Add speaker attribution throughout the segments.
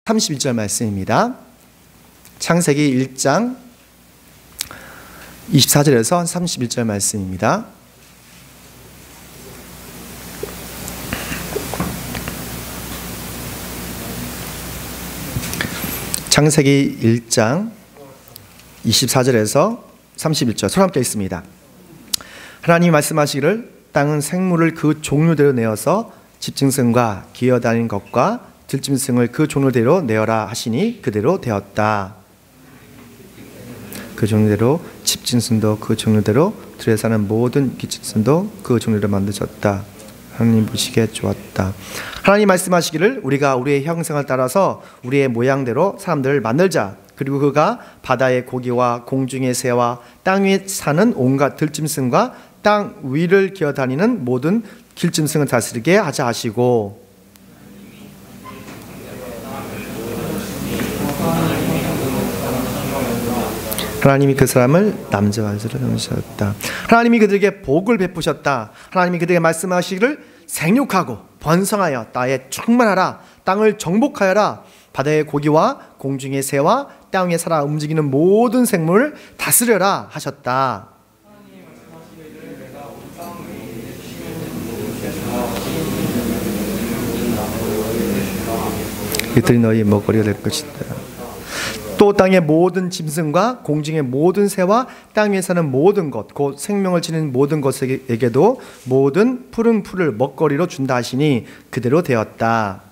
Speaker 1: 31절 말씀입니다. 창세기 1장 24절에서 31절 말씀입니다. 창세기 1장 24절에서 31절 서로 함께 읽습니다. 하나님이 말씀하시기를 땅은 생물을 그 종류대로 내어서 집짐승과 기어다니는 것과 들짐승을 그 종류대로 내어라 하시니 그대로 되었다. 그 종류대로 집짐승도 그 종류대로 들에 사는 모든 기짐승도 그 종류대로 만드셨다. 하나님 보시기에 좋았다. 하나님 말씀하시기를 우리가 우리의 형상을 따라서 우리의 모양대로 사람들을 만들자. 그리고 그가 바다의 고기와 공중의 새와 땅 위에 사는 온갖 들짐승과 땅 위를 기어다니는 모든 길짐승을 다스리게 하자 하시고, 하나님이 그 사람을 남자와 여자로 정하셨다. 하나님이 그들에게 복을 베푸셨다. 하나님이 그들에게 말씀하시기를 생육하고 번성하여 땅에 충만하라. 땅을 정복하여라. 바다의 고기와 공중의 새와 땅 위에 살아 움직이는 모든 생물을 다스려라 하셨다. 이들이 너희 먹거리가 될 것이다. 또 땅의 모든 짐승과 공중의 모든 새와 땅 위에 사는 모든 것, 곧 생명을 지닌 모든 것에게도 모든 푸른 풀을 먹거리로 준다 하시니 그대로 되었다.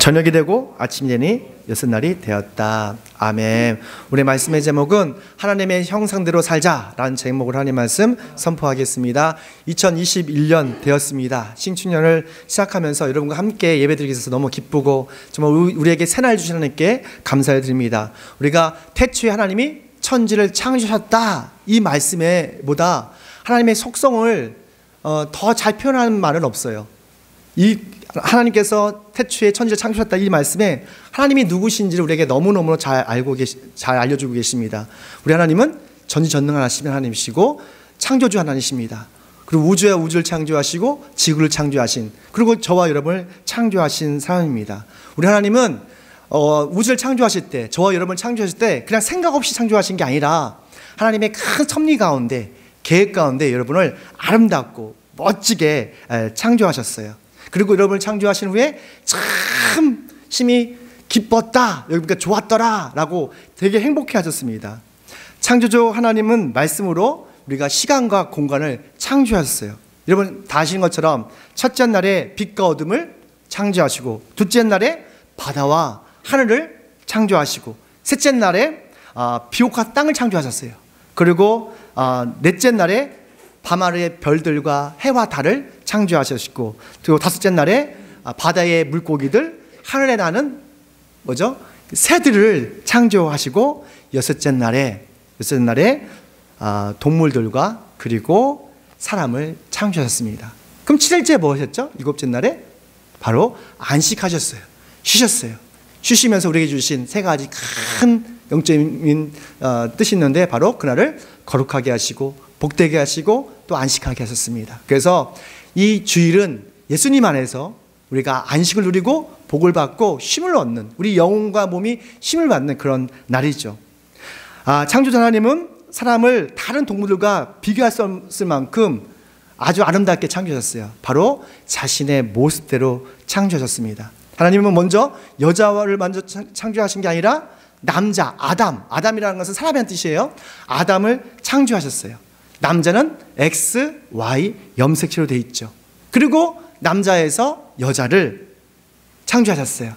Speaker 1: 저녁이 되고 아침이 되니 여섯날이 되었다. 아멘. 우리 말씀의 제목은 하나님의 형상대로 살자라는 제목으로 하나님 말씀 선포하겠습니다. 2021년 되었습니다. 신축년을 시작하면서 여러분과 함께 예배드리게 돼서 너무 기쁘고 정말 우리에게 새날 주신 하나님께 감사를 드립니다. 우리가 태초에 하나님이 천지를 창조하셨다 이 말씀에 보다 하나님의 속성을 더 잘 표현하는 말은 없어요. 이 하나님께서 태초에 천지를 창조하셨다 이 말씀에 하나님이 누구신지를 우리에게 너무너무 잘 알려주고 계십니다. 우리 하나님은 전지전능하신 하나님이시고 창조주 하나님이십니다. 그리고 우주와 우주를 창조하시고 지구를 창조하신, 그리고 저와 여러분을 창조하신 사람입니다. 우리 하나님은 우주를 창조하실 때, 저와 여러분을 창조하실 때 그냥 생각 없이 창조하신 게 아니라 하나님의 큰 섭리 가운데, 계획 가운데 여러분을 아름답고 멋지게 창조하셨어요. 그리고 여러분을 창조하신 후에 참 심히 기뻤다, 그러니까 좋았더라 라고 되게 행복해 하셨습니다. 창조주 하나님은 말씀으로 우리가 시간과 공간을 창조하셨어요. 여러분 다 아시는 것처럼 첫째 날에 빛과 어둠을 창조하시고, 둘째 날에 바다와 하늘을 창조하시고, 셋째 날에 비옥과 땅을 창조하셨어요. 그리고 넷째 날에 밤하늘의 별들과 해와 달을 창조하셨고, 그리고 다섯째 날에 바다의 물고기들, 하늘에 나는 새들을 창조하시고, 여섯째 날에 동물들과 그리고 사람을 창조하셨습니다. 그럼 7일째 뭐 하셨죠? 일곱째 날에 바로 안식하셨어요. 쉬셨어요. 쉬시면서 우리에게 주신 세 가지 큰 영적인 뜻이 있는데, 바로 그날을 거룩하게 하시고 복되게 하시고 또 안식하게 하셨습니다. 그래서 이 주일은 예수님 안에서 우리가 안식을 누리고 복을 받고 쉼을 얻는, 우리 영혼과 몸이 쉼을 받는 그런 날이죠. 창조주 하나님은 사람을 다른 동물들과 비교할 수 없을 만큼 아주 아름답게 창조하셨어요. 바로 자신의 모습대로 창조하셨습니다. 하나님은 먼저 여자를 먼저 창조하신 게 아니라 남자, 아담이라는 것은 사람이라는 뜻이에요. 아담을 창조하셨어요. 남자는 X, Y 염색체로 되어 있죠. 그리고 남자에서 여자를 창조하셨어요.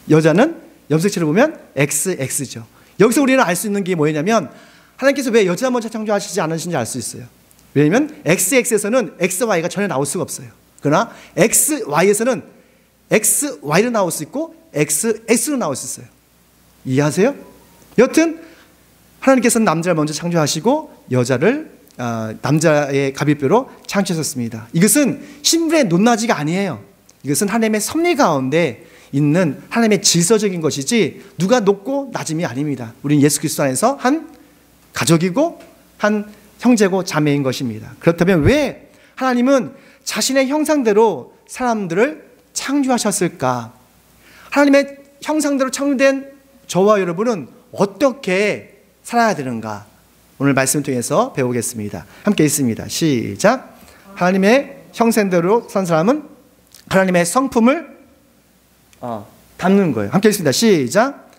Speaker 1: 여자는 염색체를 보면 XX죠. 여기서 우리는 알 수 있는 게 뭐냐면, 하나님께서 왜 여자 먼저 창조하시지 않으신지 알 수 있어요. 왜냐하면 XX에서는 XY가 전혀 나올 수가 없어요. 그러나 XY에서는 XY로 나올 수 있고 XX로 나올 수 있어요. 이해하세요? 여튼 하나님께서는 남자를 먼저 창조하시고 여자를 남자의 갑입뼈로 창조하셨습니다. 이것은 신분의 높낮이가 아니에요. 이것은 하나님의 섭리 가운데 있는 하나님의 질서적인 것이지 누가 높고 낮음이 아닙니다. 우리는 예수 그리스도 안에서 한 가족이고 한 형제고 자매인 것입니다. 그렇다면 왜 하나님은 자신의 형상대로 사람들을 창조하셨을까? 하나님의 형상대로 창조된 저와 여러분은 어떻게 살아야 되는가? 오늘 말씀을 통해서 배우겠습니다. 함께 있습니다. 시작. 하나님의 형상대로 산 사람은 하나님의 성품을 담는 거예요. 함께 있습니다. 시작.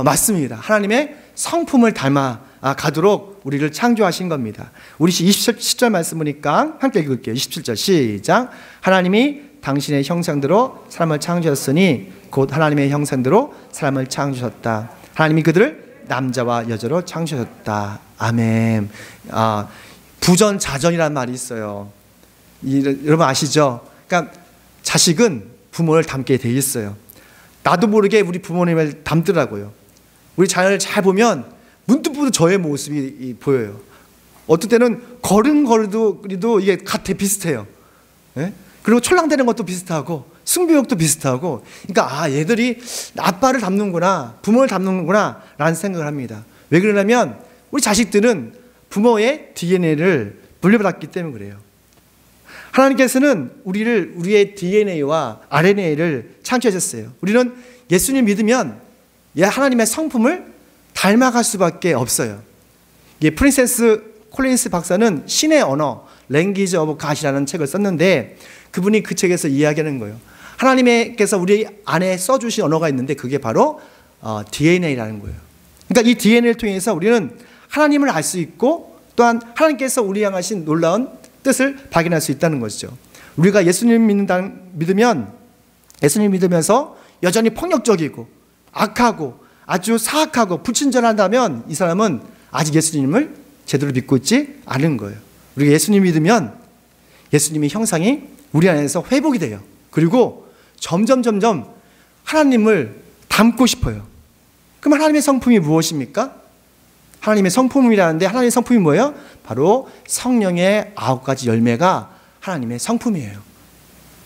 Speaker 1: 맞습니다. 하나님의 성품을 닮아 가도록 우리를 창조하신 겁니다. 우리 27절 말씀 보니까 함께 읽을게요. 27절 시작. 하나님이 당신의 형상대로 사람을 창조하셨으니 곧 하나님의 형상대로 사람을 창조하셨다. 하나님이 그들을 남자와 여자로 창조하셨다. 아멘. 부전자전이라는 말이 있어요. 여러분 아시죠? 그러니까 자식은 부모를 닮게 돼 있어요. 나도 모르게 우리 부모님을 닮더라고요. 우리 자녀를 잘 보면 문득 보도 저의 모습이 보여요. 어떨 때는 걸음걸이도 이게 같아 비슷해요. 네? 그리고 촐랑대는 것도 비슷하고 승부욕도 비슷하고, 그러니까 얘들이 아빠를 닮는구나, 부모를 닮는구나 라는 생각을 합니다. 왜 그러냐면 우리 자식들은 부모의 DNA를 물려받았기 때문에 그래요. 하나님께서는 우리의 DNA와 RNA를 창조하셨어요. 우리는 예수님 믿으면 하나님의 성품을 닮아갈 수밖에 없어요. 프린세스 콜린스 박사는 신의 언어, Language of God이라는 책을 썼는데, 그분이 그 책에서 이야기하는 거예요. 하나님께서 우리 안에 써주신 언어가 있는데 그게 바로 DNA라는 거예요. 그러니까 이 DNA를 통해서 우리는 하나님을 알 수 있고, 또한 하나님께서 우리 향하신 놀라운 뜻을 발견할 수 있다는 것이죠. 우리가 예수님 믿으면, 예수님 믿으면서 여전히 폭력적이고 악하고 아주 사악하고 불친절한다면 이 사람은 아직 예수님을 제대로 믿고 있지 않은 거예요. 우리가 예수님 믿으면 예수님의 형상이 우리 안에서 회복이 돼요. 그리고 점점 하나님을 닮고 싶어요. 그럼 하나님의 성품이 무엇입니까? 하나님의 성품이라는데, 하나님의 성품이 뭐예요? 바로 성령의 9가지 열매가 하나님의 성품이에요.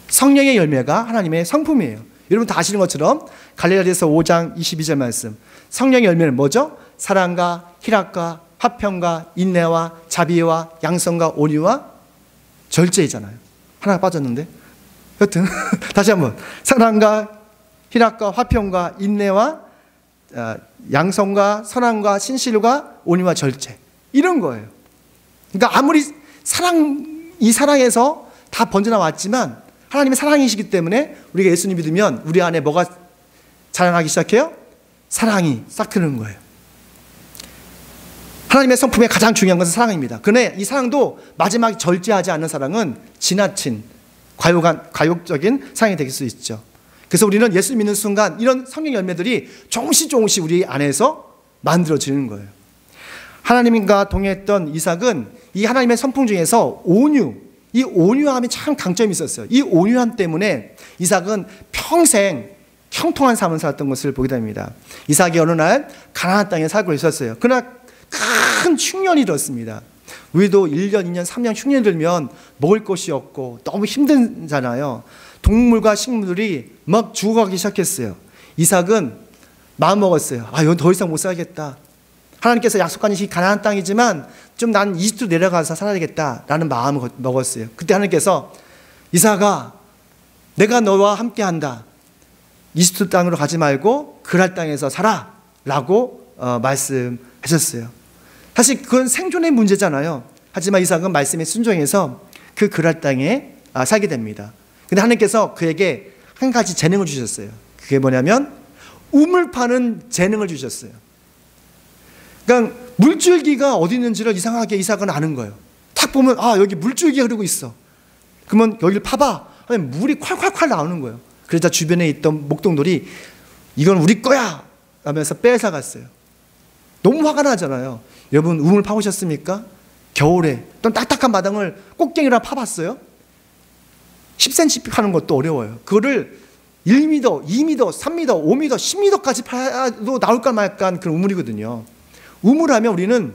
Speaker 1: 성령의 열매가 하나님의 성품이에요. 여러분 다 아시는 것처럼 갈라디아서 5장 22절 말씀, 성령의 열매는 뭐죠? 사랑과 희락과 화평과 인내와 자비와 양성과 온유와 절제이잖아요. 하나 빠졌는데 여튼 다시 한번, 사랑과 희락과 화평과 인내와 양성과 선함과 신실과 온유와 절제, 이런 거예요. 그러니까 아무리 이 사랑에서 다 번져나왔지만 하나님의 사랑이시기 때문에 우리가 예수님 믿으면 우리 안에 뭐가 자라나기 시작해요? 사랑이 싹 트는 거예요. 하나님의 성품의 가장 중요한 것은 사랑입니다. 그런데 이 사랑도 마지막에 절제하지 않는 사랑은 지나친 과욕적인 사랑이 될 수 있죠. 그래서 우리는 예수 믿는 순간 이런 성령 열매들이 조금씩 우리 안에서 만들어지는 거예요. 하나님과 동행했던 이삭은 이 하나님의 성품 중에서 이 온유함이 참 강점이 있었어요. 이 온유함 때문에 이삭은 평생 형통한 삶을 살았던 것을 보게 됩니다. 이삭이 어느 날 가나안 땅에 살고 있었어요. 그러나 큰 흉년이 들었습니다. 우리도 1년, 2년, 3년 흉년이 들면 먹을 것이 없고 너무 힘들잖아요. 동물과 식물들이 막 죽어가기 시작했어요. 이삭은 마음 먹었어요. 여기 더 이상 못 살겠다. 하나님께서 약속한 이 가나안 땅이지만 좀 난 이집트로 내려가서 살아야겠다라는 마음을 먹었어요. 그때 하나님께서 이삭아, 내가 너와 함께한다. 이집트 땅으로 가지 말고 그랄 땅에서 살아 라고 말씀하셨어요. 사실 그건 생존의 문제잖아요. 하지만 이삭은 말씀에 순종해서 그 그랄 땅에 살게 됩니다. 근데 하나님께서 그에게 한 가지 재능을 주셨어요. 그게 뭐냐면 우물 파는 재능을 주셨어요. 그러니까 물줄기가 어디 있는지를 이상하게 이삭은 아는 거예요. 딱 보면 여기 물줄기가 흐르고 있어. 그러면 여기를 파봐. 물이 콸콸콸 나오는 거예요. 그러자 주변에 있던 목동들이 이건 우리 거야 하면서 뺏어갔어요. 너무 화가 나잖아요. 여러분 우물 파보셨습니까? 겨울에 또 딱딱한 마당을 꽃갱이랑 파봤어요? 10cm 파는 것도 어려워요. 그거를 1m, 2m, 3m, 5m, 10m까지 파도 나올까 말까 그런 우물이거든요. 우물하면 우리는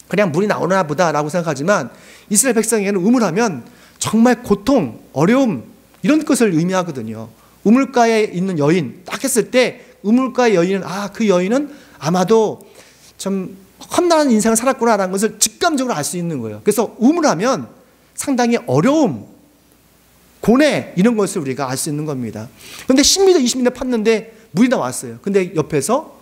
Speaker 1: 그냥 물이 나오나 보다라고 생각하지만 이스라엘 백성에게는 우물하면 정말 고통, 어려움 이런 것을 의미하거든요. 우물가에 있는 여인 딱 했을 때 우물가의 여인은 그 여인은 아마도 좀 험난한 인생을 살았구나라는 것을 직감적으로 알 수 있는 거예요. 그래서 우물하면 상당히 어려움, 고뇌 이런 것을 우리가 알 수 있는 겁니다. 그런데 10m, 20m 팠는데 물이 나왔어요. 근데 옆에서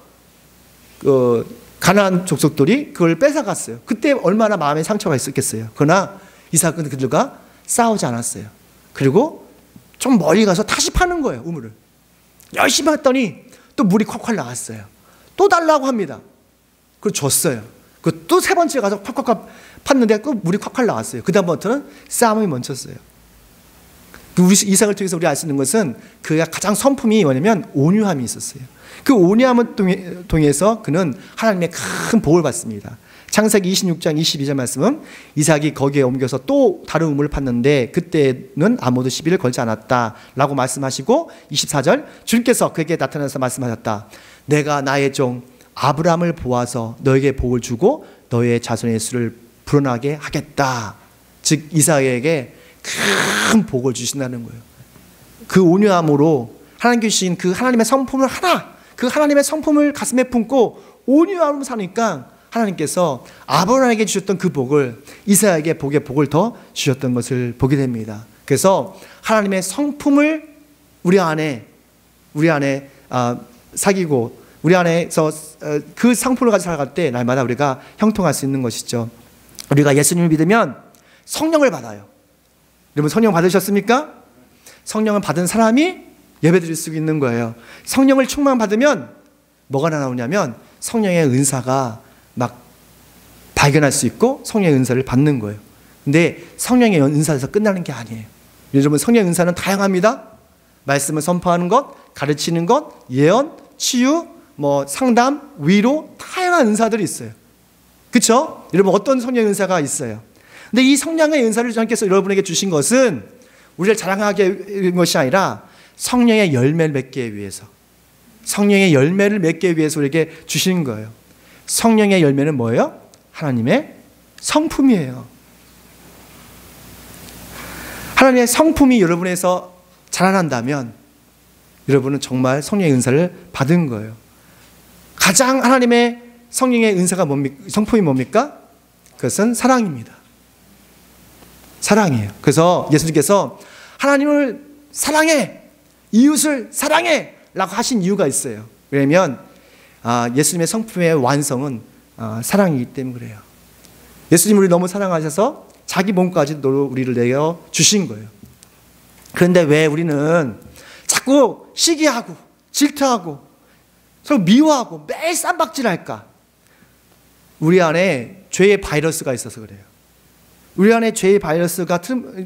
Speaker 1: 가나안 족속들이 그걸 뺏어갔어요. 그때 얼마나 마음에 상처가 있었겠어요. 그러나 이삭은 그들과 싸우지 않았어요. 그리고 좀 멀리 가서 다시 파는 거예요. 우물을 열심히 했더니 또 물이 콸콸 나왔어요. 또 달라고 합니다. 그걸 줬어요. 또 세 번째 가서 콸콸콸 팠는데 또 물이 콸콸 나왔어요. 그 다음부터는 싸움이 멈췄어요. 우리 이삭을 통해서 우리 알 수 있는 것은 그가 가장 성품이 뭐냐면 온유함이 있었어요. 그 온유함을 통해서 그는 하나님의 큰 복을 받습니다. 창세기 26장 22절 말씀은 이삭이 거기에 옮겨서 또 다른 우물을 팠는데 그때는 아무도 시비를 걸지 않았다 라고 말씀하시고 24절 주님께서 그에게 나타나서 말씀하셨다. 내가 나의 종 아브라함을 보아서 너에게 복을 주고 너의 자손의 수를 불어나게 하겠다. 즉 이삭에게 큰 복을 주신다는 거예요. 그 온유함으로 하나님께 주신 그 하나님의 성품을 그 하나님의 성품을 가슴에 품고 온유함으로 사니까 하나님께서 아브라함에게 주셨던 그 복을 이삭에게 복을 더 주셨던 것을 보게 됩니다. 그래서 하나님의 성품을 우리 안에 사귀고 우리 안에서 그 성품을 가지고 살아갈 때 날마다 우리가 형통할 수 있는 것이죠. 우리가 예수님을 믿으면 성령을 받아요. 여러분 성령 받으셨습니까? 성령을 받은 사람이 예배드릴 수 있는 거예요. 성령을 충만받으면 뭐가 나오냐면 성령의 은사가 막 발견할 수 있고 성령의 은사를 받는 거예요. 근데 성령의 은사에서 끝나는 게 아니에요. 여러분 성령의 은사는 다양합니다. 말씀을 선포하는 것, 가르치는 것, 예언, 치유, 상담, 위로 다양한 은사들이 있어요. 그렇죠? 여러분 어떤 성령의 은사가 있어요. 근데 이 성령의 은사를 주님께서 여러분에게 주신 것은 우리를 자랑하게 한 것이 아니라 성령의 열매를 맺기 위해서 성령의 열매를 맺기 위해서 우리에게 주신 거예요. 성령의 열매는 뭐예요? 하나님의 성품이에요. 하나님의 성품이 여러분에서 자라난다면 여러분은 정말 성령의 은사를 받은 거예요. 가장 하나님의 성령의 은사가 뭡니까? 성품이 뭡니까? 그것은 사랑입니다. 사랑이에요. 그래서 예수님께서 하나님을 사랑해, 이웃을 사랑해 라고 하신 이유가 있어요. 왜냐하면 예수님의 성품의 완성은 사랑이기 때문에 그래요. 예수님을 너무 사랑하셔서 자기 몸까지 우리를 내어 주신 거예요. 그런데 왜 우리는 자꾸 시기하고 질투하고 서로 미워하고 매일 쌈박질할까? 우리 안에 죄의 바이러스가 있어서 그래요. 우리 안에 죄의 바이러스가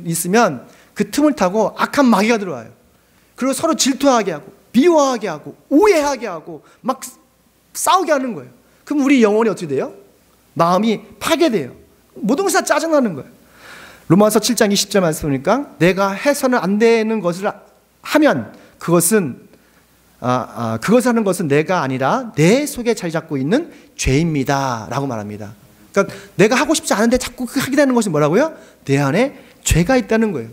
Speaker 1: 있으면 그 틈을 타고 악한 마귀가 들어와요. 그리고 서로 질투하게 하고 미워하게 하고 오해하게 하고 막 싸우게 하는 거예요. 그럼 우리 영혼이 어떻게 돼요? 마음이 파괴돼요. 모든 것이 다 짜증나는 거예요. 로마서 7장 20절 말씀 보니까 내가 해서는 안 되는 것을 하면 그것을 하는 것은 내가 아니라 내 속에 자리 잡고 있는 죄입니다 라고 말합니다. 그러니까 내가 하고 싶지 않은데 자꾸 하게 되는 것이 뭐라고요? 내 안에 죄가 있다는 거예요.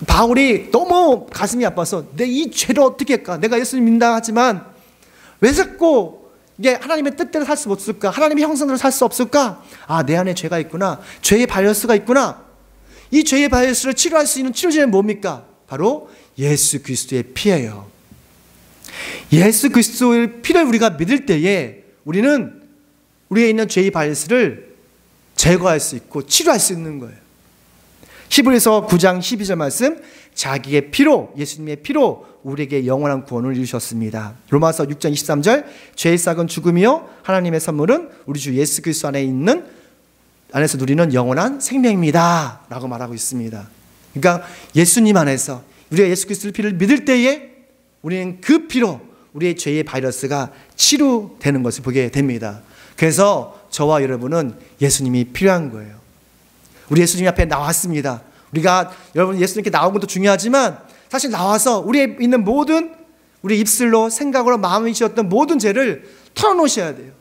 Speaker 1: 바울이 너무 가슴이 아파서 내 이 죄를 어떻게 할까? 내가 예수님 믿는다 하지만 왜 자꾸 이게 하나님의 뜻대로 살 수 없을까? 하나님의 형상대로 살 수 없을까? 내 안에 죄가 있구나. 죄의 바이러스가 있구나. 이 죄의 바이러스를 치료할 수 있는 치료제는 뭡니까? 바로 예수 그리스도의 피예요. 예수 그리스도의 피를 우리가 믿을 때에 우리는 우리에 있는 죄의 바이러스를 제거할 수 있고 치료할 수 있는 거예요. 히브리서 9장 12절 말씀, 자기의 피로, 예수님의 피로 우리에게 영원한 구원을 이루셨습니다. 로마서 6장 23절, 죄의 싹은 죽음이요 하나님의 선물은 우리 주 예수 그리스도 안에서 누리는 영원한 생명입니다 라고 말하고 있습니다. 그러니까 예수님 안에서 우리가 예수 그리스도의 피를 믿을 때에 우리는 그 피로 우리의 죄의 바이러스가 치료되는 것을 보게 됩니다. 그래서 저와 여러분은 예수님이 필요한 거예요. 우리 예수님 앞에 나왔습니다. 우리가 여러분 예수님께 나온 것도 중요하지만 사실 나와서 우리에 있는 모든 우리 입술로 생각으로 마음이 지었던 모든 죄를 털어놓으셔야 돼요.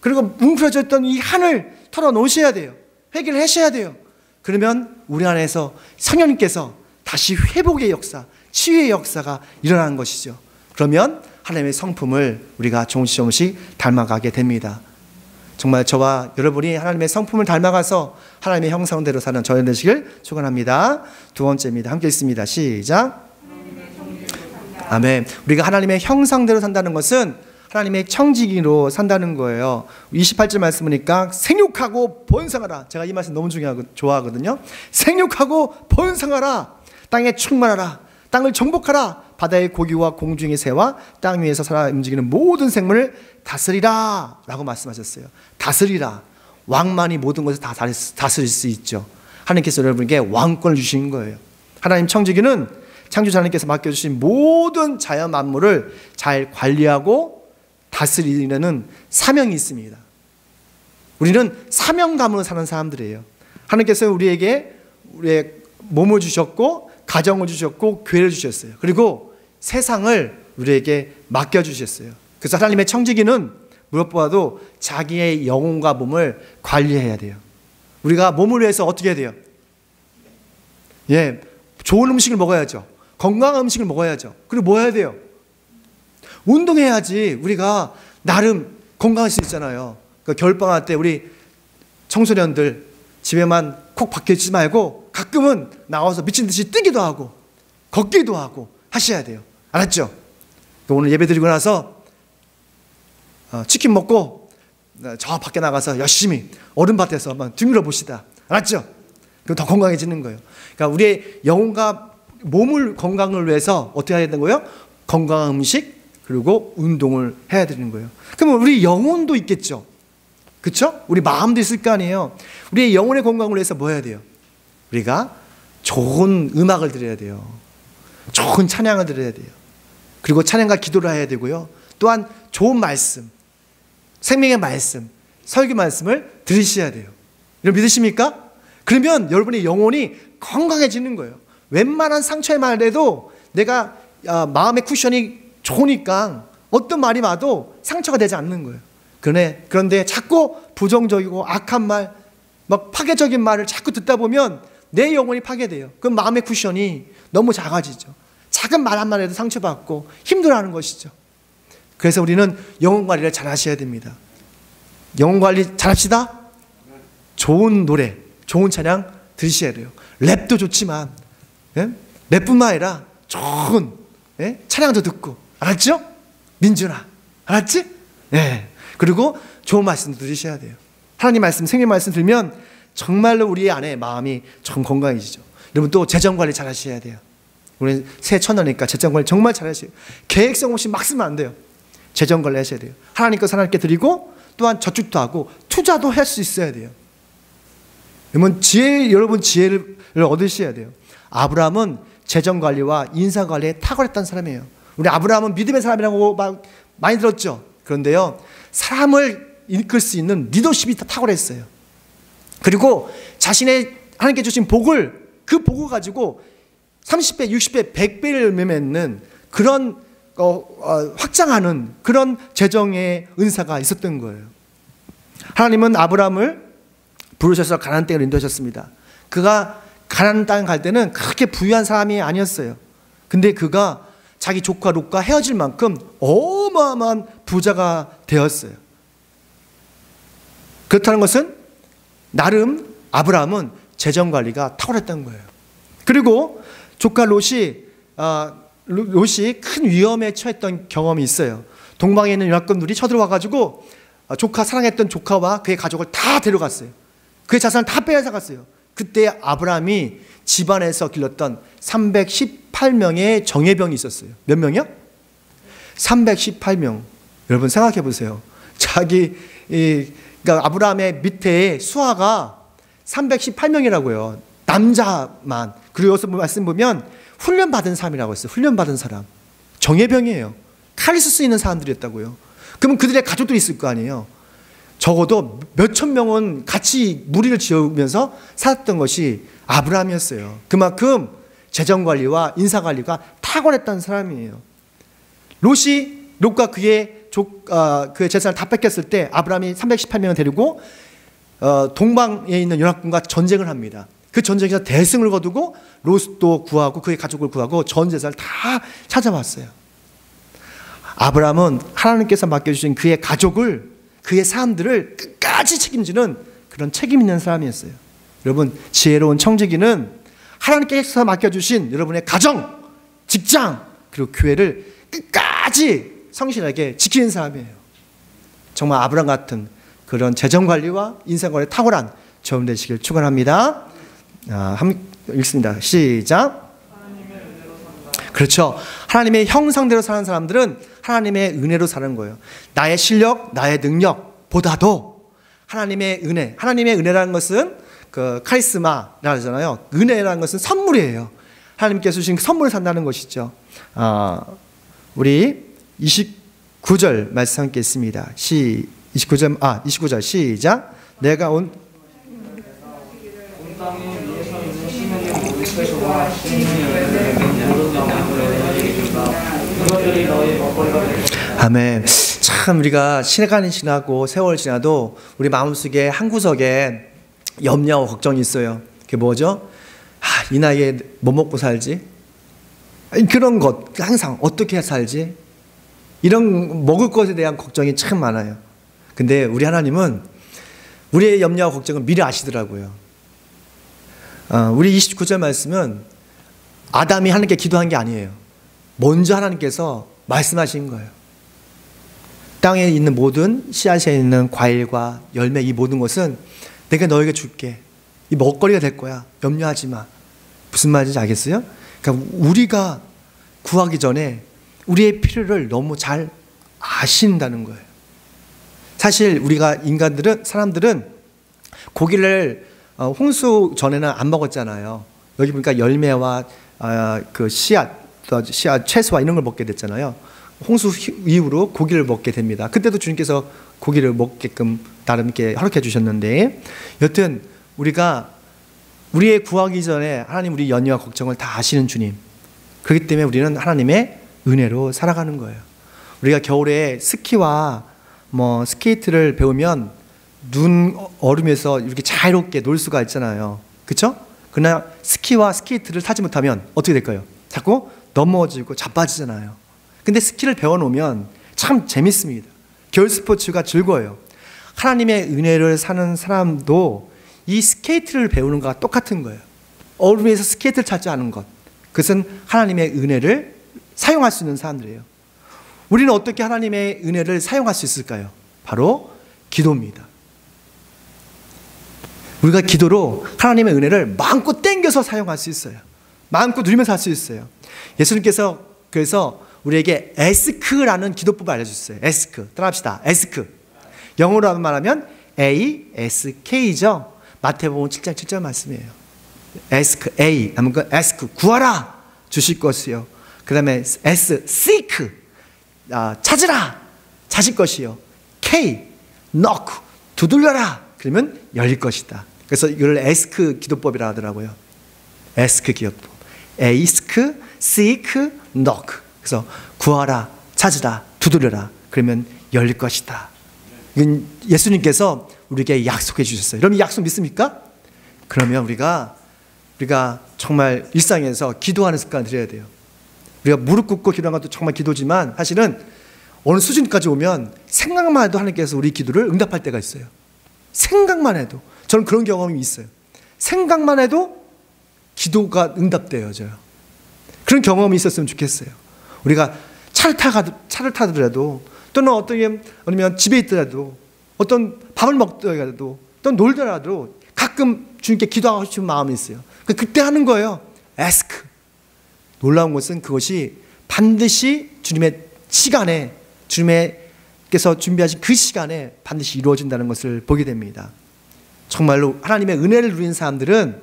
Speaker 1: 그리고 뭉클어져 있던 이 한을 털어놓으셔야 돼요. 회개를 하셔야 돼요. 그러면 우리 안에서 성령님께서 다시 회복의 역사, 치유의 역사가 일어나는 것이죠. 그러면 하나님의 성품을 우리가 조금씩 닮아가게 됩니다. 정말 저와 여러분이 하나님의 성품을 닮아가서 하나님의 형상대로 사는 저희 되시길 축원합니다. 두 번째입니다. 함께 읽습니다. 시작. 아멘. 우리가 하나님의 형상대로 산다는 것은 하나님의 청지기로 산다는 거예요. 28절 말씀 보니까 생육하고 번성하라. 제가 이 말씀 너무 좋아하거든요. 생육하고 번성하라. 땅에 충만하라. 땅을 정복하라. 바다의 고기와 공중의 새와 땅 위에서 살아 움직이는 모든 생물을 다스리라 라고 말씀하셨어요. 다스리라. 왕만이 모든 것을 다 다스릴 수 있죠. 하나님께서 여러분에게 왕권을 주신 거예요. 하나님 청지기는 창조주 하나님께서 맡겨주신 모든 자연 만물을 잘 관리하고 다스리는 사명이 있습니다. 우리는 사명감으로 사는 사람들이에요. 하나님께서 우리에게 우리의 몸을 주셨고 가정을 주셨고 교회를 주셨어요. 그리고 세상을 우리에게 맡겨주셨어요. 그래서 하나님의 청지기는 무엇보다도 자기의 영혼과 몸을 관리해야 돼요. 우리가 몸을 위해서 어떻게 해야 돼요? 좋은 음식을 먹어야죠. 건강한 음식을 먹어야죠. 그리고 뭐 해야 돼요? 운동해야지 우리가 나름 건강할 수 있잖아요. 그러니까 겨울방학 때 우리 청소년들 집에만 콕 박혀 있지 말고 가끔은 나와서 미친 듯이 뛰기도 하고 걷기도 하고 하셔야 돼요. 알았죠? 오늘 예배 드리고 나서 치킨 먹고 저 밖에 나가서 열심히 얼음밭에서 한번 등밀어 봅시다. 알았죠? 그럼 더 건강해지는 거예요. 그러니까 우리의 영혼과 몸을 건강을 위해서 어떻게 해야 되는 거예요? 건강한 음식 그리고 운동을 해야 되는 거예요. 그러면 우리 영혼도 있겠죠. 그렇죠? 우리 마음도 있을 거 아니에요. 우리의 영혼의 건강을 위해서 뭐 해야 돼요? 우리가 좋은 음악을 들어야 돼요. 좋은 찬양을 들어야 돼요. 그리고 찬양과 기도를 해야 되고요. 또한 좋은 말씀, 생명의 말씀, 설교 말씀을 들으셔야 돼요. 여러분 믿으십니까? 그러면 여러분의 영혼이 건강해지는 거예요. 웬만한 상처의 말에도 내가 마음의 쿠션이 좋으니까 어떤 말이 와도 상처가 되지 않는 거예요. 그런데 자꾸 부정적이고 악한 말, 막 파괴적인 말을 자꾸 듣다 보면 내 영혼이 파괴돼요. 그럼 마음의 쿠션이 너무 작아지죠. 작은 말 한 말에도 상처받고 힘들어하는 것이죠. 그래서 우리는 영혼 관리를 잘 하셔야 됩니다. 영혼 관리 잘 합시다. 좋은 노래, 좋은 찬양 들으셔야 돼요. 랩도 좋지만 랩뿐만 아니라 좋은 찬양도 듣고, 알았죠? 민준아, 알았지? 그리고 좋은 말씀도 들으셔야 돼요. 하나님 말씀, 생명 말씀 들으면 정말로 우리 안에 마음이 좀 건강해지죠. 여러분 또 재정관리 잘 하셔야 돼요. 우리 새 처녀니까 재정관리 정말 잘 하셔야 돼요. 계획성 없이 막 쓰면 안 돼요. 재정관리 하셔야 돼요. 하나님 것 하나님께 드리고 또한 저축도 하고 투자도 할 수 있어야 돼요. 여러분 지혜를 얻으셔야 돼요. 아브라함은 재정관리와 인사관리에 탁월했던 사람이에요. 우리 아브라함은 믿음의 사람이라고 막 많이 들었죠. 그런데요, 사람을 이끌 수 있는 리더십이 다 탁월했어요. 그리고 자신의 하나님께 주신 복을, 그 복을 가지고 30배, 60배, 100배를 맺는 그런 확장하는 그런 재정의 은사가 있었던 거예요. 하나님은 아브라함을 부르셔서 가나안 땅을 인도하셨습니다. 그가 가나안 땅 갈 때는 그렇게 부유한 사람이 아니었어요. 근데 그가 자기 조카 롯과 헤어질 만큼 어마어마한 부자가 되었어요. 그렇다는 것은 나름 아브라함은 재정관리가 탁월했던 거예요. 그리고 조카 롯이 큰 위험에 처했던 경험이 있어요. 동방에 있는 연합군들이 쳐들어와가지고 사랑했던 조카와 그의 가족을 다 데려갔어요. 그의 자산을 다 빼앗아갔어요. 그때 아브라함이 집안에서 길렀던 318명의 정예병이 있었어요. 몇 명이요? 318명. 여러분 생각해 보세요. 그러니까 아브라함의 밑에 수하가 318명이라고요. 남자만. 그리고 여기서 말씀 보면 훈련받은 사람이라고 했어요. 훈련받은 사람. 정예병이에요. 칼을 쓸 수 있는 사람들이었다고요. 그러면 그들의 가족들이 있을 거 아니에요. 적어도 몇천 명은 같이 무리를 지으면서 살았던 것이 아브라함이었어요. 그만큼 재정관리와 인사관리가 탁월했던 사람이에요. 롯과 그의 재산을 다 뺏겼을 때 아브라함이 318명을 데리고 동방에 있는 연합군과 전쟁을 합니다. 그 전쟁에서 대승을 거두고 롯도 구하고 그의 가족을 구하고 전 재산을 다 찾아왔어요. 아브라함은 하나님께서 맡겨주신 그의 가족을, 그의 사람들을 끝까지 책임지는 그런 책임 있는 사람이었어요. 여러분, 지혜로운 청지기는 하나님께서 맡겨주신 여러분의 가정, 직장, 그리고 교회를 끝까지 성실하게 지키는 사람이에요. 정말 아브라함 같은 그런 재정관리와 인생관리에 탁월한 저음 되시길 축원합니다. 한번 읽습니다. 시작. 그렇죠. 하나님의 형상대로 사는 사람들은 하나님의 은혜로 사는 거예요. 나의 실력, 나의 능력보다도 하나님의 은혜. 하나님의 은혜라는 것은 그 카리스마라고 하잖아요. 은혜라는 것은 선물이에요. 하나님께서 주신 선물을 산다는 것이죠. 우리 29절 말씀 함께 있습니다. 29절 시작. 내가 온 아멘. 참 우리가 시간이 지나고 세월 지나도 우리 마음속에 한 구석에 염려와 걱정이 있어요. 그게 뭐죠? 이 나이에 뭐 먹고 살지? 그런 것 항상 어떻게 살지? 이런 먹을 것에 대한 걱정이 참 많아요. 근데 우리 하나님은 우리의 염려와 걱정을 미리 아시더라고요. 우리 29절 말씀은 아담이 하나님께 기도한 게 아니에요. 먼저 하나님께서 말씀하신 거예요. 땅에 있는 모든 씨앗에 있는 과일과 열매, 이 모든 것은 내가 너에게 줄게. 이 먹거리가 될 거야. 염려하지 마. 무슨 말인지 알겠어요? 그러니까 우리가 구하기 전에 우리의 필요를 너무 잘 아신다는 거예요. 사실 우리가 인간들은, 사람들은 고기를 홍수 전에는 안 먹었잖아요. 여기 보니까 열매와 그 씨앗, 채소와 이런 걸 먹게 됐잖아요. 홍수 이후로 고기를 먹게 됩니다. 그때도 주님께서 고기를 먹게끔 나름 이렇게 허락해 주셨는데, 여튼 우리가 우리의 구하기 전에 하나님 우리 연유와 걱정을 다 아시는 주님. 그렇기 때문에 우리는 하나님의 은혜로 살아가는 거예요. 우리가 겨울에 스키와 스케이트를 배우면 눈 얼음에서 이렇게 자유롭게 놀 수가 있잖아요. 그렇죠? 그러나 스키와 스케이트를 타지 못하면 어떻게 될까요? 자꾸 넘어지고 자빠지잖아요. 근데 스키를 배워놓으면 참 재밌습니다. 겨울 스포츠가 즐거워요. 하나님의 은혜를 사는 사람도 이 스케이트를 배우는 것과 똑같은 거예요. 얼음 위에서 스케이트를 타지 않은 것, 그것은 하나님의 은혜를 사용할 수 있는 사람들이에요. 우리는 어떻게 하나님의 은혜를 사용할 수 있을까요? 바로 기도입니다. 우리가 기도로 하나님의 은혜를 마음껏 땡겨서 사용할 수 있어요. 마음껏 누리면서 할 수 있어요. 예수님께서 그래서 우리에게 에스크라는 기도법을 알려주셨어요. 에스크. 따라합시다. 에스크. 영어로 말하면 ASK죠. 마태복음 7장 7절 말씀이에요. 에스크, A 하면 그 에스크, 구하라 주실 것이요. 그 다음에 S, seek, 찾으라 찾을 것이요. K, knock, 두들려라 그러면 열릴 것이다. 그래서 이걸 에스크 기도법이라 하더라고요. 에스크 기도법. 에이스크, seek, knock. 그래서 구하라, 찾으라, 두드려라. 그러면 열릴 것이다. 이건 예수님께서 우리에게 약속해 주셨어요. 여러분 이 약속 믿습니까? 그러면 우리가 정말 일상에서 기도하는 습관을 들여야 돼요. 우리가 무릎 꿇고 기도하는 것도 정말 기도지만 사실은 어느 수준까지 오면 생각만 해도 하나님께서 우리 기도를 응답할 때가 있어요. 생각만 해도. 저는 그런 경험이 있어요. 생각만 해도 기도가 응답돼요. 그런 경험이 있었으면 좋겠어요. 우리가 차를 타더라도 또는 아니면 집에 있더라도 어떤 밥을 먹더라도 또는 놀더라도 가끔 주님께 기도하고 싶은 마음이 있어요. 그때 하는 거예요. ask. 놀라운 것은 그것이 반드시 주님의 시간에 주님께서 준비하신 그 시간에 반드시 이루어진다는 것을 보게 됩니다. 정말로 하나님의 은혜를 누린 사람들은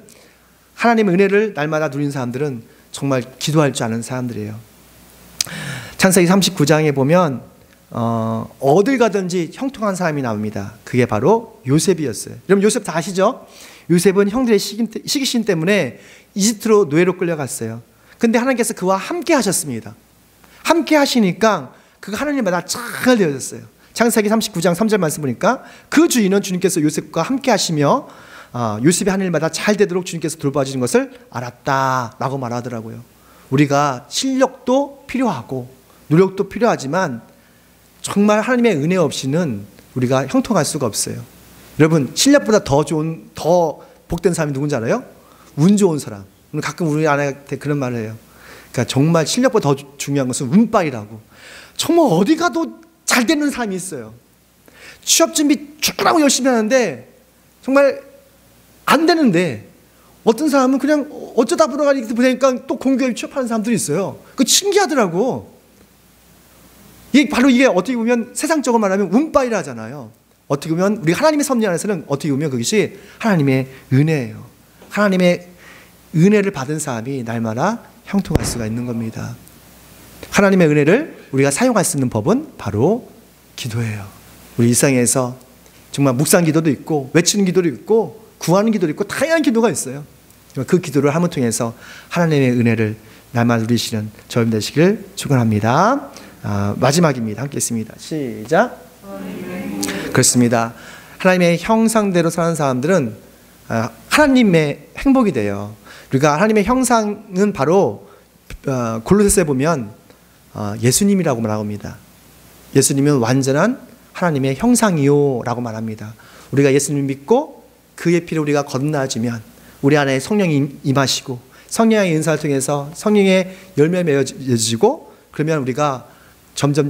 Speaker 1: 하나님의 은혜를 날마다 누린 사람들은 정말 기도할 줄 아는 사람들이에요. 창세기 39장에 보면 어딜 가든지 형통한 사람이 나옵니다. 그게 바로 요셉이었어요. 여러분 요셉 다 아시죠? 요셉은 형들의 시기심 때문에 이집트로 노예로 끌려갔어요. 근데 하나님께서 그와 함께 하셨습니다. 함께 하시니까 그가 하나님마다 잘 되어졌어요. 창세기 39장 3절 말씀 보니까 그 주인은 주님께서 요셉과 함께 하시며 요셉이 하는 일마다 잘 되도록 주님께서 돌봐주신 것을 알았다라고 말하더라고요. 우리가 실력도 필요하고 노력도 필요하지만 정말 하나님의 은혜 없이는 우리가 형통할 수가 없어요. 여러분, 실력보다 더 복된 사람이 누군지 알아요? 운 좋은 사람. 가끔 우리 아내한테 그런 말을 해요. 그러니까 정말 실력보다 더 중요한 것은 운빨이라고. 정말 어디 가도 잘 되는 사람이 있어요. 취업 준비 죽으라고 열심히 하는데 정말 안 되는데, 어떤 사람은 그냥 어쩌다 보니까 또 공교에 취업하는 사람들이 있어요. 그 신기하더라고. 이게 어떻게 보면 세상적으로 말하면 운빨이라 하잖아요. 어떻게 보면 우리 하나님의 섭리 안에서는 어떻게 보면 그것이 하나님의 은혜예요. 하나님의 은혜를 받은 사람이 날마다 형통할 수가 있는 겁니다. 하나님의 은혜를 우리가 사용할 수 있는 법은 바로 기도예요. 우리 일상에서 정말 묵상 기도도 있고, 외치는 기도도 있고, 구하는 기도도 있고, 다양한 기도가 있어요. 그 기도를 함을 통해서 하나님의 은혜를 날마다 누리시는 저희 되시길 축원합니다. 마지막입니다. 함께 있습니다. 시작. 그렇습니다. 하나님의 형상대로 사는 사람들은 하나님의 행복이 돼요. 우리가 하나님의 형상은 바로 골로새서에 보면 예수님이라고 말합니다. 예수님은 완전한 하나님의 형상이요 라고 말합니다. 우리가 예수님 믿고 그의 피를 우리가 거듭나지면 우리 안에 성령이 임하시고 성령의 은사를 통해서 성령의 열매 맺어지고, 그러면 우리가 점점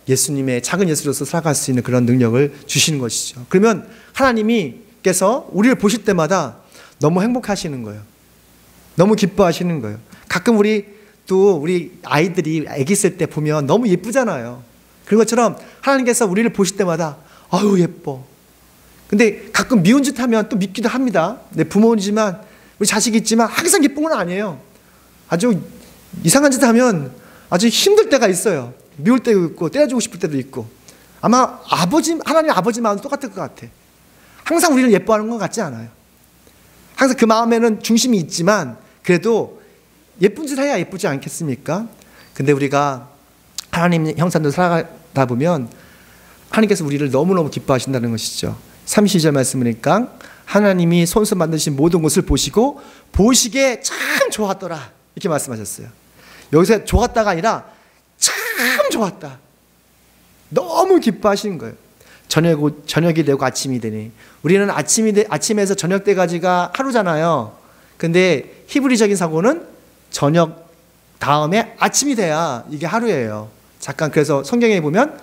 Speaker 1: 예수님의 작은 예수로서 살아갈 수 있는 그런 능력을 주시는 것이죠. 그러면 하나님께서 우리를 보실 때마다 너무 행복하시는 거예요. 너무 기뻐하시는 거예요. 가끔 우리 아이들이 아기 있을 때 보면 너무 예쁘잖아요. 그런 것처럼 하나님께서 우리를 보실 때마다 아유 예뻐. 근데 가끔 미운 짓 하면 또 믿기도 합니다. 내 부모이지만 우리 자식이 있지만 항상 예쁜 건 아니에요. 아주 이상한 짓 하면 아주 힘들 때가 있어요. 미울 때도 있고 때려주고 싶을 때도 있고. 아마 하나님 아버지 마음도 똑같을 것 같아. 항상 우리를 예뻐하는 것 같지 않아요. 항상 그 마음에는 중심이 있지만 그래도 예쁜 짓 해야 예쁘지 않겠습니까? 근데 우리가 하나님 형상대로 살아가다 보면 하나님께서 우리를 너무너무 기뻐하신다는 것이죠. 32절 말씀이니까 하나님이 손수 만드신 모든 것을 보시고 보시기에 참 좋았더라 이렇게 말씀하셨어요. 여기서 좋았다가 아니라 참 좋았다. 너무 기뻐하시는 거예요. 저녁이 되고 아침이 되니, 우리는 아침에서 저녁 때까지가 하루잖아요. 근데 히브리적인 사고는 저녁 다음에 아침이 돼야 이게 하루예요. 잠깐 그래서 성경에 보면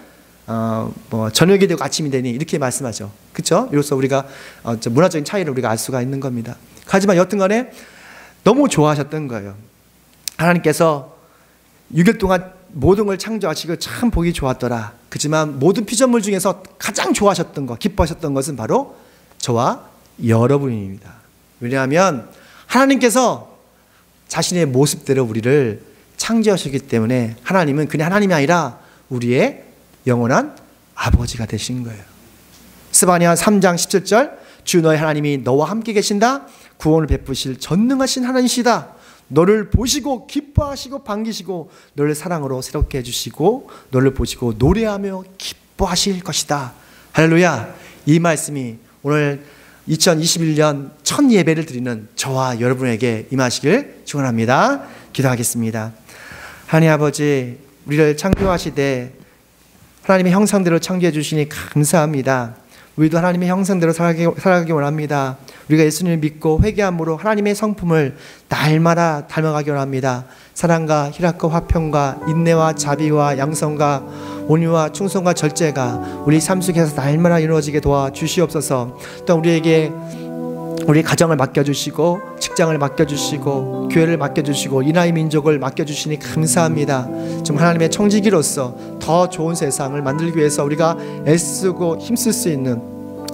Speaker 1: 저녁이 되고 아침이 되니 이렇게 말씀하죠. 그렇죠? 이로써 우리가 문화적인 차이를 우리가 알 수가 있는 겁니다. 하지만 여튼간에 너무 좋아하셨던 거예요. 하나님께서 6일 동안 모든 걸 창조하시고 참 보기 좋았더라. 그렇지만 모든 피조물 중에서 가장 좋아하셨던 것, 기뻐하셨던 것은 바로 저와 여러분입니다. 왜냐하면 하나님께서 자신의 모습대로 우리를 창조하셨기 때문에 하나님은 그냥 하나님이 아니라 우리의 영원한 아버지가 되신 거예요. 스바냐 3장 17절 주 너의 하나님이 너와 함께 계신다. 구원을 베푸실 전능하신 하나님이시다. 너를 보시고 기뻐하시고 반기시고 너를 사랑으로 새롭게 해주시고 너를 보시고 노래하며 기뻐하실 것이다. 할렐루야. 이 말씀이 오늘 2021년 첫 예배를 드리는 저와 여러분에게 임하시길 축원합니다. 기도하겠습니다. 하나님 아버지, 우리를 창조하시되 하나님의 형상대로 창조해 주시니 감사합니다. 우리도 하나님의 형상대로 살아가기 원합니다. 우리가 예수님을 믿고 회개함으로 하나님의 성품을 날마다 닮아가기 원합니다. 사랑과 희락과 화평과 인내와 자비와 양성과 온유와 충성과 절제가 우리 삶 속에서 날마다 이루어지게 도와주시옵소서. 또 우리에게 우리 가정을 맡겨주시고 직장을 맡겨주시고 교회를 맡겨주시고 이 나라의 민족을 맡겨주시니 감사합니다. 좀 하나님의 청지기로서 더 좋은 세상을 만들기 위해서 우리가 애쓰고 힘쓸 수 있는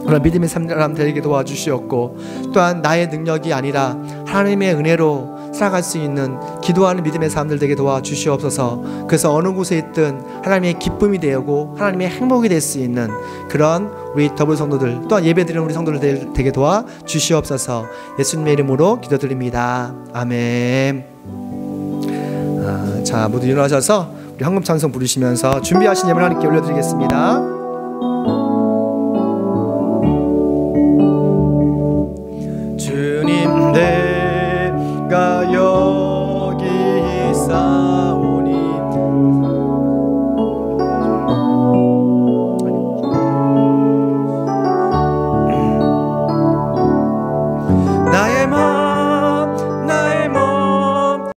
Speaker 1: 그런 믿음의 사람 되게 도와주시옵고, 또한 나의 능력이 아니라 하나님의 은혜로 살아갈 수 있는 기도하는 믿음의 사람들 되게 도와주시옵소서. 그래서 어느 곳에 있든 하나님의 기쁨이 되고 하나님의 행복이 될 수 있는 그런 우리 더블 성도들, 또한 예배드리는 우리 성도들 되게 도와주시옵소서. 예수님의 이름으로 기도드립니다. 아멘. 자, 모두 일어나셔서 우리 황금 찬송 부르시면서 준비하신 예물 하나님께 올려드리겠습니다.